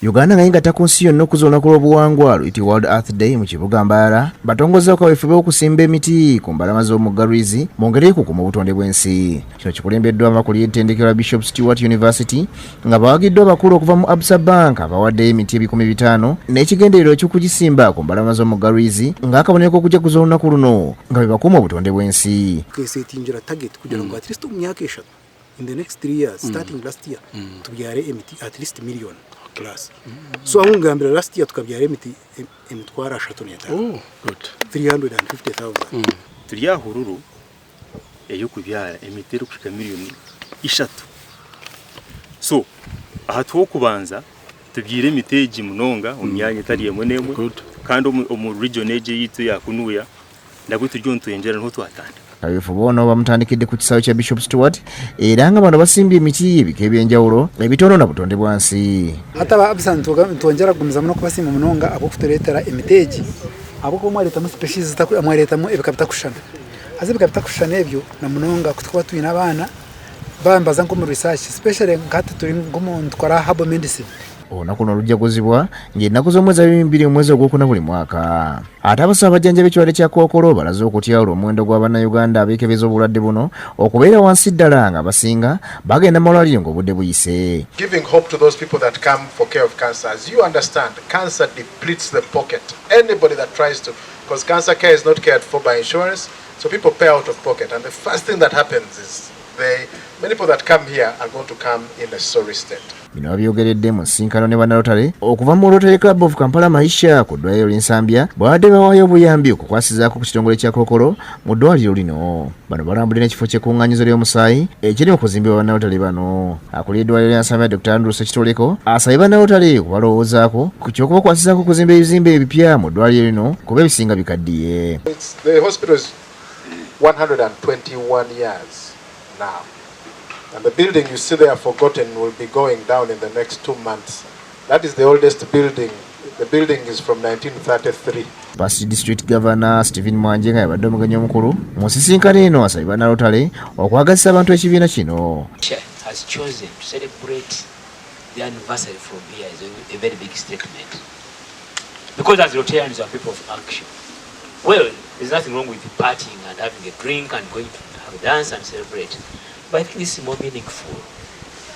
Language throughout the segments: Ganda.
Uganda nga yingatta ku nsi yonna okuza olunaku lw'obuwangwa luyitibwa World Earth Day mu kibuga Mbaala batongozeeko kaweefube okusimba emiti ku mbalama z'omugga Lwizi mu ngeri y'okukuuma obutonde bw'ensi. Kino kikulembeddwa abakulu y'ettendekero lya Bishop Stewart University nga bawagiddwa abakulu okuva mu Absa Bank abawaddeyo emiti 500 n'ekigendererwa eky'okugisimba ku mbalama z'omugga Lwizi ng'akabonero k'okujaguza olunaku luno nga bwe bakuuma obutonde bw'ensi. In the next 3 years, starting last year, tubyare emiti at least $1 million plus. So amungambira last year tukabyara emiti emitwara 3 Oh, good. 350,000. Turiya hururu eyo kubyara emiti kushika miliyoni 3. So aha twokubanza tubyire emiteji munonga omyanya itari yemwe nemwe kandi omu region eje yitu ya Kunuya ndabwo turyo ntuyenjera nho twatanda. Kaweefube ono bamutandikidde ku kisaawe kya Bishop Stewart era nga bano basimbye emiti ebika ebyenjawulo ebitono butonde bwansi. Hata ba Absa ntwongera kugumiza muno kubasimba munonga abo kutuleetera emiteji abo ko mwaletamu species mwaletamu ebika bitakushana aze ebika bitakushana ebyo na munonga kutukuba tuyina abana bambaza nko mu research especially ngati turi ngomuntu twara herbal medicine. Olunaku luno lujjaguzibwa ng'ennaku z'omwezi 2 omwezi ogwokuna buli mwaka. Ate abasaba abajjanjabi b'ekirwadde kya Kookolo balaze okutya omuwendo gw'Abannayuganda abeekebeza obulwadde buno okubeera wansi ddala nga basinga bagenda mu malwaliro ng'obudde buyise. Giving hope to those people that come for care of cancer. As you understand, cancer depletes the pocket. Anybody that tries to, because cancer care is not cared for by insurance, so people pay out of pocket. And the first thing that happens is many people that come here are going to come in a sorry state. Bino babyogeredde mu nsinkano ne bannalotale okuva mu Rotary Club of Kampala Maisha ku ddwaliro ly'Ensambya bwadde bawaayo obuyambi okukwasizaako ku kitongole kya Kookolo mu ddwaliro lino. Bano balambulira ekifo ky'ekkuŋŋaanyizo ly'omusaayi ekiri okuzimbibwa bannalotale bano. Akulira eddwaliro ly'Ensambya Dr. Andrew Sekitoleko asabye bannalotale okubalowoozaako ku ky'okubakwasizaako okuzimba ebizimbe ebipya mu ddwaliro lino kuba ebisinga bikaddiye. The hospital is 121 years now. And the building you see there forgotten will be going down in the next 2 months. That is the oldest building. The building is from 1933. Past District Governor Stephen Mwanje nga yabadde omugenyi omukulu mu nsisinkano eno asabye bannalotale okwagazisa abantu ekibiina kino. Has chosen to celebrate the anniversary from here is a very big statement. Because as Rotarians are people of action. Well, there's nothing wrong with partying and having a drink and going to have a dance and celebrate. But I think this is more meaningful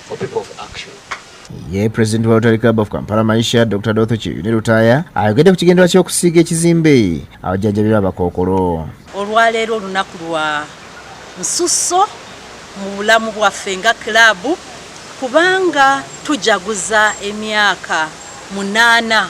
for people of action. Ye President wa Rotary Club of Kampala Maisha Dr. Dotho Chiyune Lutaya ayogedde ku kigendera ky'okusiiga ekizimbe abajjanjabira abakookolo. Olwaleero olunaku lwa nsusso mu bulamu bwaffe nga club kubanga tujaguza emyaka 8.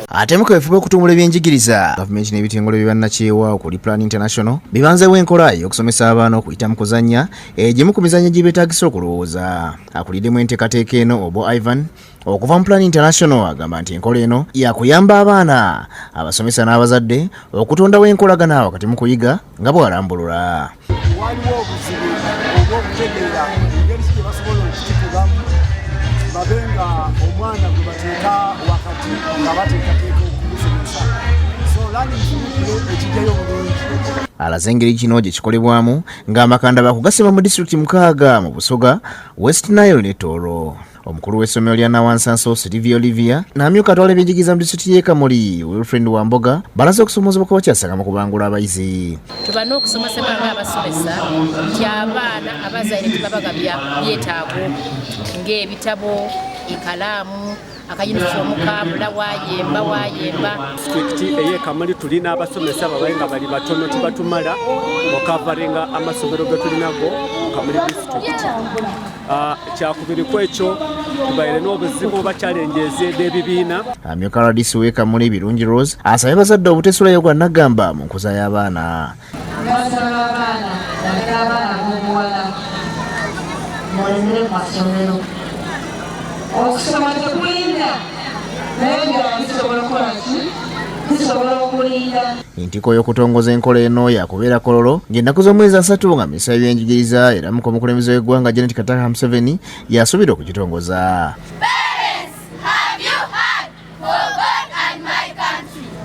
Ate mu kaweefube okutumbula ebyenjigiriza gavumenti n'ebitongole by'ebannakyewa okuli Plan International bibanzeewo enkola y'okusomesa abaana okuyita mu kuzannya egimu ku mizannyo gye beetaagisa okulowooza. Akuliddemu enteekateeka eno Obo Ivan okuva mu Plan International agamba nti enkola eno yakuyamba abaana abasomesa n'abazadde okutondawo enkolagana wakati mu kuyiga nga bw'alambulula. Waliwo obuzibu obw'okutegeera engeri gye basobola okukikulamu babenga omwana gwe bateeka wakati nga bateekateeka okumusomesa. So learning ekijjayo bulungi. Alaze engeri kino gye kikolebwamu ng'amakanda bakugasima mu disitulikiti 6 mu Busoga, West Nile ne Toro. Omukulu w'essomero lya Nawansanso Silvia Olivia n'amyuka atwala ebyenjigiriza mu disitulikiti y'e Kamuli Wilfred Wamboga balaze okusomozebwa kwa bakyasanga mu kubangula abayizi. Tubana okusomesebwa ng'abasomesa nti abaana abazaire tubabagabya byetaago ng'ebitabo, ekalaamu, akayunifomu kabula wayemba. Disitulikiti ey'e Kamuli tulina abasomesa babayenga bali batono tibatumala okavarenga amasomero ge tulinago Kamuli disitulikiti. Kyakubiri kwekyo tubaire n'obuzibu oba challenges n'ebibiina. Amyuka radisi w'e Kamuli Birungi Rose asabye bazadde obutesulayo gwa nagamba mu nkuza y'abaana. Abasaba abaana naddala abaana b'obuwala mulemere mu masomero. Okusoma tekulinda naye ebirala bisobola okukola ki? Bisobola okulinda. Entiko y'okutongoza enkola eno yakubeera kololo ng'ennaku z'omwezi 3 nga minisita y'ebyenjigiriza era mukulembeze w'eggwanga Janet Kataka Museveni yasuubira okugitongoza.